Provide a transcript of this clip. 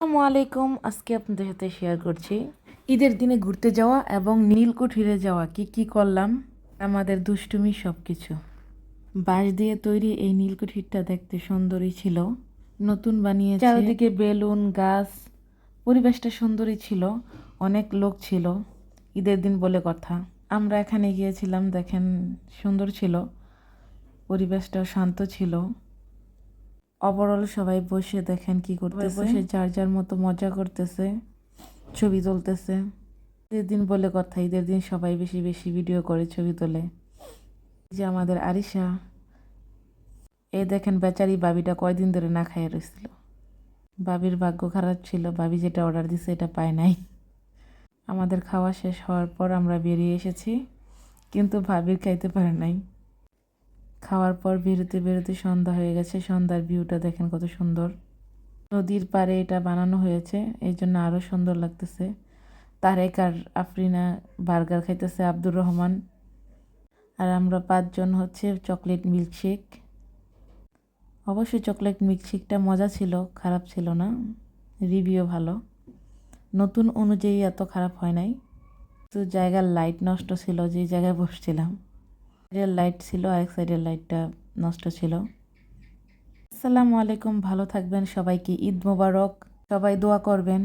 আসসালামু আলাইকুম। আজকে আপনাদের সাথে শেয়ার করছি ঈদের দিনে ঘুরতে যাওয়া এবং নীলকুঠিরে যাওয়া কি কি করলাম, আমাদের দুষ্টুমি সব কিছু। বাঁশ দিয়ে তৈরি এই নীলকুঠিরটা দেখতে সুন্দরই ছিল, নতুন বানিয়েছে, চারিদিকে বেলুন গাছ, পরিবেশটা সুন্দরই ছিল, অনেক লোক ছিল, ঈদের দিন বলে কথা। আমরা এখানে গিয়েছিলাম, দেখেন সুন্দর ছিল, পরিবেশটাও শান্ত ছিল। ওভারঅল সবাই বসে দেখেন কি করতেছে, বসে যার যার মতো মজা করতেছে, ছবি তুলতেছে। ঈদের দিন বলে কথা, ঈদের দিন সবাই বেশি বেশি ভিডিও করে ছবি তোলে। যে আমাদের আরিশা, এই দেখেন বেচারি বাবিটা কয়দিন ধরে না খাইয়ে রয়েছিল। বাবির ভাগ্য খারাপ ছিল, বাবি যেটা অর্ডার দিছে এটা পায় নাই। আমাদের খাওয়া শেষ হওয়ার পর আমরা বেরিয়ে এসেছি, কিন্তু ভাবির খাইতে পারে নাই। খাওয়ার পর বেরোতে বেরোতে সন্ধ্যা হয়ে গেছে। সন্ধ্যার ভিউটা দেখেন কত সুন্দর, নদীর পাড়ে এটা বানানো হয়েছে, এই জন্য আরও সুন্দর লাগতেছে। তারেক আর আফরিনা বার্গার খাইতেছে, আব্দুর রহমান আর আমরা 5 জন হচ্ছে চকলেট মিল্কশেক। অবশ্যই চকলেট মিল্কশেকটা মজা ছিল, খারাপ ছিল না, রিভিউ ভালো, নতুন অনুযায়ী এত খারাপ হয় নাই। তো জায়গার লাইট নষ্ট ছিল, যে জায়গায় বসছিলাম সাইডের লাইট ছিল, আরেক সাইডের লাইটটা নষ্ট ছিল। আসসালামু আলাইকুম, ভালো থাকবেন, সবাইকে ঈদ মোবারক, সবাই দোয়া করবেন।